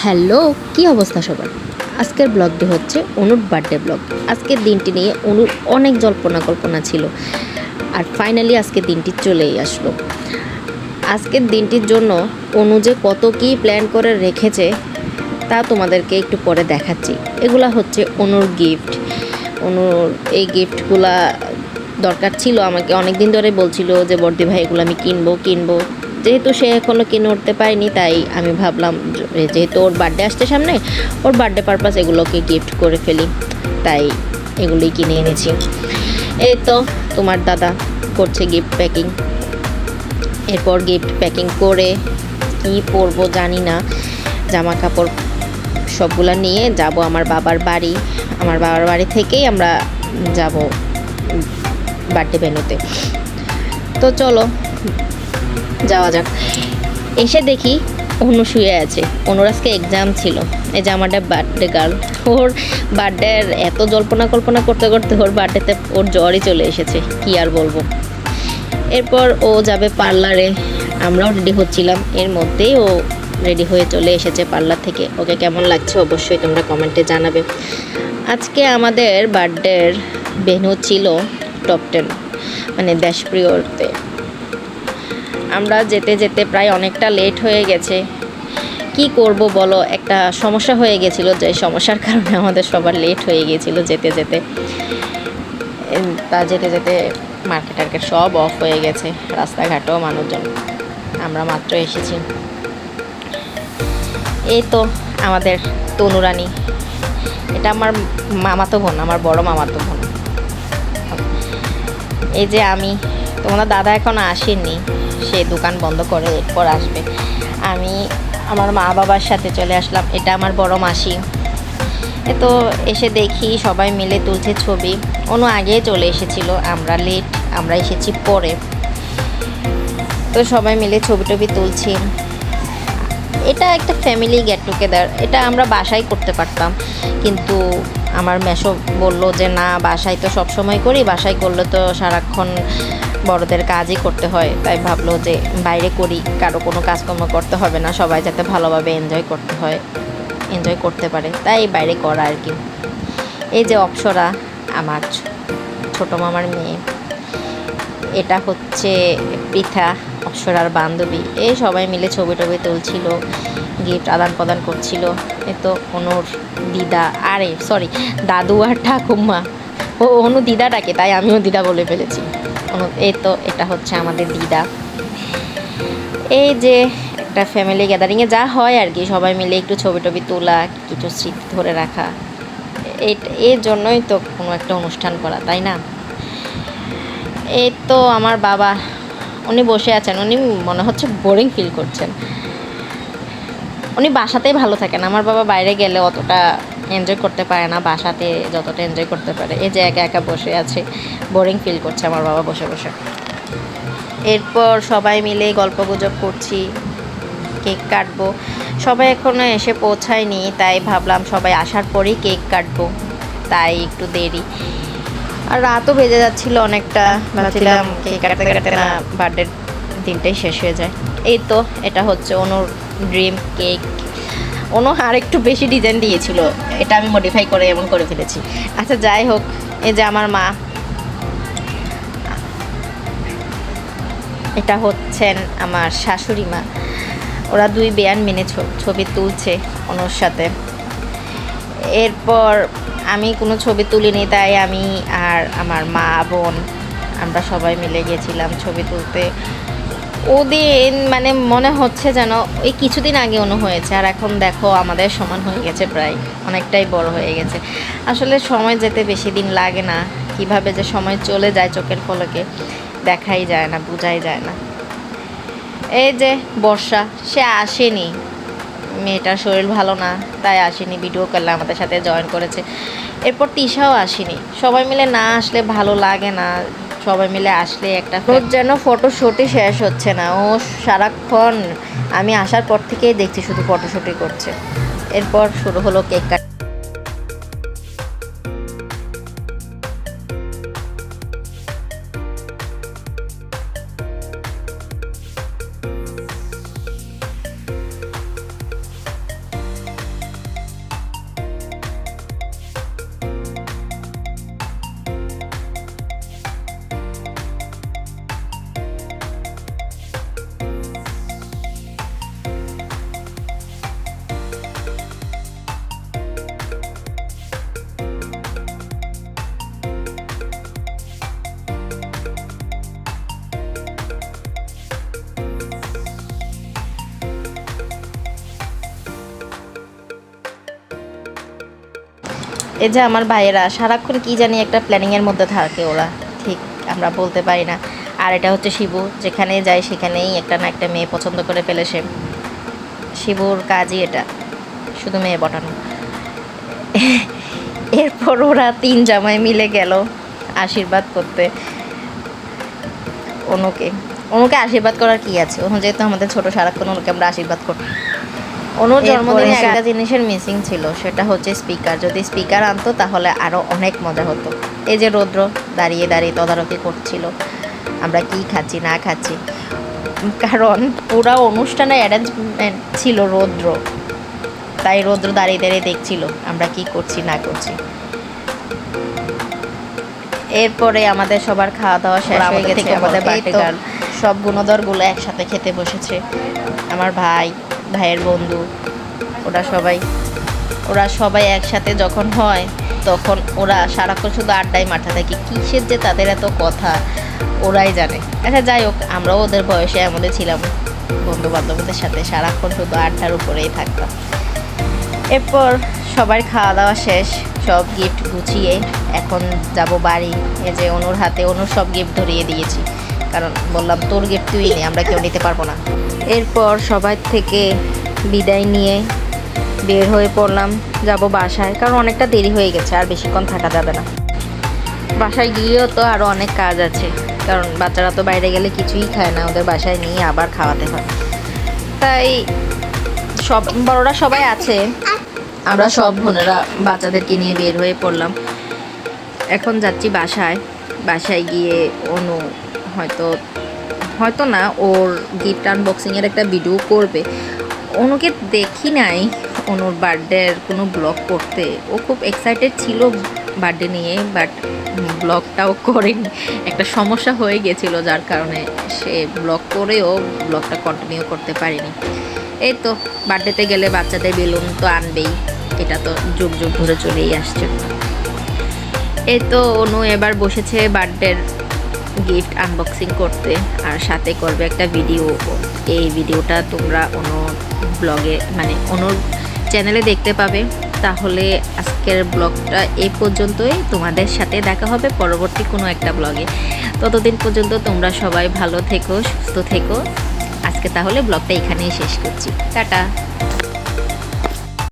Hello, কি অবস্থা সবার? আজকের ব্লগটি হচ্ছে অনুর বার্থডে ব্লগ। আজকের দিনটি নিয়ে অনুর অনেক জল্পনা কল্পনা ছিল, আর ফাইনালি আজকের দিনটি চলেই আসলো। আজকের দিনটির জন্য অনু যে কত কী প্ল্যান করে রেখেছে তা তোমাদেরকে একটু পরে দেখাচ্ছি। এগুলা হচ্ছে অনুর গিফট। অনুর এই গিফটগুলা দরকার ছিল, আমাকে অনেক দিন ধরে বলছিল যে বর্দি ভাই এগুলো আমি কিনবো। যেহেতু সে এখনও কিনে উঠতে পারেনি, তাই আমি ভাবলাম যেহেতু ওর বার্থডে আসছে সামনে, ওর বার্থডে পারপাস এগুলোকে গিফট করে ফেলি, তাই এগুলোই কিনে এনেছি। এই তো তোমার দাদা করছে গিফট প্যাকিং। এরপর গিফট প্যাকিং করে কী পরবো জানি না, জামা কাপড় সবগুলো নিয়ে যাব আমার বাবার বাড়ি। আমার বাবার বাড়ি থেকেই আমরা যাব বার্থডে ভেন্যুতে। তো চলো যাওয়া যাক। এসে দেখি অনু শুয়ে আছে। অনুর আজকে এক্সাম ছিল। এই যে আমাদের বার্থডে গার্ল, ওর বার্থডের এত জল্পনা কল্পনা করতে করতে ওর বার্থডেতে ওর জ্বরই চলে এসেছে, কি আর বলবো। এরপর ও যাবে পার্লারে, আমরাও রেডি হচ্ছিলাম, এর মধ্যেই ও রেডি হয়ে চলে এসেছে পার্লার থেকে। ওকে কেমন লাগছে অবশ্যই তোমরা কমেন্টে জানাবে। আজকে আমাদের বার্থডের ভেন্যু ছিল টপ 10, মানে দেশপ্রিয়তে। আমরা যেতে যেতে প্রায় অনেকটা লেট হয়ে গেছে। কি করব বলো, একটা সমস্যা হয়ে গেছিলো, যে সমস্যার কারণে আমাদের সবার লেট হয়ে গিয়েছিলো যেতে যেতে। তা যেতে যেতে মার্কেট সব অফ হয়ে গেছে, রাস্তাঘাটেও মানুষজন। আমরা মাত্র এসেছি। এই তো আমাদের তনুরানী, এটা আমার মামাতো বোন, আমার বড় মামাতো বোন। এই যে আমি, তোমার দাদা এখনও আসেনি, সে দোকান বন্ধ করে এরপর আসবে। আমি আমার মা বাবার সাথে চলে আসলাম। এটা আমার বড় মাসি। তো এসে দেখি সবাই মিলে তুলছে ছবি। অনু আগে চলে এসেছিল, আমরা লেট, আমরা এসেছি পরে। তো সবাই মিলে ছবি টবি তুলছি। এটা একটা ফ্যামিলি গেট টুগেদার, এটা আমরা বাসায় করতে পারতাম, কিন্তু আমার মেসো বলল যে না, বাসায় তো সবসময় করি, বাসায় করলে তো সারাক্ষণ বড়দের কাজই করতে হয়, তাই ভাবলো যে বাইরে করি, কারো কোনো কাজকর্ম করতে হবে না, সবাই যাতে ভালোভাবে এনজয় করতে পারে, তাই বাইরে করা আর কি। এই যে অপ্সরা, আমার ছোটো মামার মেয়ে। এটা হচ্ছে পৃথা, অপ্সরার বান্ধবী। এই সবাই মিলে ছবি টবি তুলছিল, গিফট আদান প্রদান করছিল। এ তো অনুর দিদা, দাদু আর ঠাকুমা। ও অনু দিদা ডাকে, তাই আমিও দিদা বলে ফেলেছি। এই তো এটা হচ্ছে আমাদের দিদা। এই যে একটা ফ্যামিলি গ্যাদারিংয়ে যা হয় আর কি, সবাই মিলে একটু ছবি টবি তোলা, কিছু স্মৃতি ধরে রাখা, এর জন্যই তো কোনো একটা অনুষ্ঠান করা, তাই না? এই তো আমার বাবা, উনি বসে আছেন, উনি মনে হচ্ছে বোরিং ফিল করছেন। উনি বাসাতেই ভালো থাকেন, আমার বাবা বাইরে গেলে অতটা এনজয় করতে পারে না, বাসাতে যতটা এনজয় করতে পারে। এই যে একা একা বসে আছে, বোরিং ফিল করছে আমার বাবা বসে বসে। এরপর সবাই মিলে গল্পগুজব করছি, কেক কাটবো। সবাই এখনও এসে পৌঁছায়নি, তাই ভাবলাম সবাই আসার পরেই কেক কাটবো, তাই একটু দেরি। আর রাতও বেজে যাচ্ছিল অনেকটা, ভাবছিলাম কেক কাটতে কাটতে না বার্থডের দিনটাই শেষ হয়ে যায়। এই তো এটা হচ্ছে অনুর ড্রিম কেক। অনু আর একটু বেশি ডিজাইন দিয়েছিল, এটা আমি মডিফাই করে এমন করে ফেলেছি। আচ্ছা যাই হোক, এই যে আমার মা, এটা হচ্ছেন আমার শাশুড়ি মা। ওরা দুই বেয়ান মেনে ছবি তুলছে অনুর সাথে। এরপর আমি কোনো ছবি তুলিনি, তাই আমি আর আমার মা বোন আমরা সবাই মিলে গেছিলাম ছবি তুলতে। ওদিন মানে মনে হচ্ছে যেন ওই কিছুদিন আগে অনু হয়েছে, আর এখন দেখো আমাদের সমান হয়ে গেছে, প্রায় অনেকটাই বড় হয়ে গেছে। আসলে সময় যেতে বেশি দিন লাগে না, কিভাবে যে সময় চলে যায় চোখের পলকে দেখাই যায় না, বোঝাই যায় না। এই যে বর্ষা, সে আসেনি, মেয়েটার শরীর ভালো না, তাই আসেনি। ভিডিও কলে আমাদের সাথে জয়েন করেছে। এরপর তিশাও আসেনি। সবাই মিলে না আসলে ভালো লাগে না, সবাই মিলে আসলে একটা রোজ যেন ফটোশ্যুটই শেষ হচ্ছে না। ও সারাক্ষণ, আমি আসার পর থেকেই দেখছি শুধু ফটোশ্যুটই করছে। এরপর শুরু হলো কেক কাটা। এই যে আমার ভাইয়েরা সারাক্ষণ কি জানি একটা প্ল্যানিংয়ের মধ্যে থাকে ওরা, ঠিক আমরা বলতে পারি না। আর এটা হচ্ছে শিবু, যেখানে যায় সেখানেই একটা না একটা মেয়ে পছন্দ করে ফেলে সে। শিবুর কাজই এটা, শুধু মেয়ে পটানো। এরপর ওরা 3 জামাই মিলে গেল আশীর্বাদ করতে অনুকে। অনুকে আশীর্বাদ করার কি আছে, অনু যেহেতু আমাদের ছোট, সারাক্ষণ অনুকে আমরা আশীর্বাদ করতাম। অনুর জন্মদিনে একটা জিনিসের মিসিং ছিল, সেটা হচ্ছে স্পিকার। যদি স্পিকার আনতো তাহলে আরও অনেক মজা হতো। এই যে রৌদ্র দাঁড়িয়ে দাঁড়িয়ে তদারকি করছিল আমরা কি খাচ্ছি না খাচ্ছি, কারণ পুরা অনুষ্ঠানে অ্যারেঞ্জমেন্ট ছিল রৌদ্র, তাই রৌদ্র দাঁড়িয়ে দাঁড়িয়ে দেখছিল আমরা কি করছি না করছি। এরপরে আমাদের সবার খাওয়া দাওয়া শেষ হয়ে গেছে। আমাদের বাড়িতে সব গুণধরগুলো একসাথে খেতে বসেছে। আমার ভাই, ভাইয়ের বন্ধু, ওরা সবাই একসাথে যখন হয় তখন ওরা সারাক্ষণ শুধু আড্ডায় মারতে থাকে। কিসের যে তাদের এত কথা ওরাই জানে। আচ্ছা যাই হোক, আমরাও ওদের বয়সে আমাদের ছিলাম, বন্ধু বান্ধবদের সাথে সারাক্ষণ শুধু আড্ডার উপরেই থাকতাম। এরপর সবার খাওয়া দাওয়া শেষ, সব গিফট গুছিয়ে এখন যাব বাড়ি। এই যে অনুর হাতে, অনুর সব গিফট ধরিয়ে দিয়েছি, কারণ বললাম তোর গিফট তুই নে, আমরা কেউ নিতে পারবো না। এরপর সবাই থেকে বিদায় নিয়ে বের হয়ে পড়লাম, যাব বাসায়, কারণ অনেকটা দেরি হয়ে গেছে, আর বেশিক্ষণ থাকা যাবে না। বাসায় গিয়েও তো আরও অনেক কাজ আছে, কারণ বাচ্চারা তো বাইরে গেলে কিছুই খায় না, ওদের বাসায় নিয়ে আবার খাওয়াতে হয়। তাই সব বড়রা সবাই আছে, আমরা সব বোনেরা বাচ্চাদেরকে নিয়ে বের হয়ে পড়লাম। এখন যাচ্ছি বাসায় গিয়ে অনু হয়তো না, ওর গিফট আনবক্সিংয়ের একটা ভিডিও করবে। অনুকে দেখি নাই অনুর বার্থডের কোনো ব্লগ করতে, ও খুব এক্সাইটেড ছিল বার্থডে নিয়ে, বাট ব্লগটাও করেনি। একটা সমস্যা হয়ে গেছিলো, যার কারণে সে ব্লগ করেও ব্লগটা কন্টিনিউ করতে পারেনি। এই তো বার্থডেতে গেলে বাচ্চাদের বেলুন তো আনবেই, এটা তো যুগ যুগ ধরে চলেই আসছে। এই তো অনু এবার বসেছে বার্থডের গিফট আনবক্সিং করতে, আর সাথে করবে একটা ভিডিও। এই ভিডিওটা তোমরা অনুর ব্লগে, মানে অনুর চ্যানেলে দেখতে পাবে। তাহলে আজকের ব্লগটা এই পর্যন্তই, তোমাদের সাথে দেখা হবে পরবর্তী কোনো একটা ব্লগে। ততদিন পর্যন্ত তোমরা সবাই ভালো থেকো, সুস্থ থেকো। আজকে তাহলে ব্লগটা এখানেই শেষ করছি, টাটা।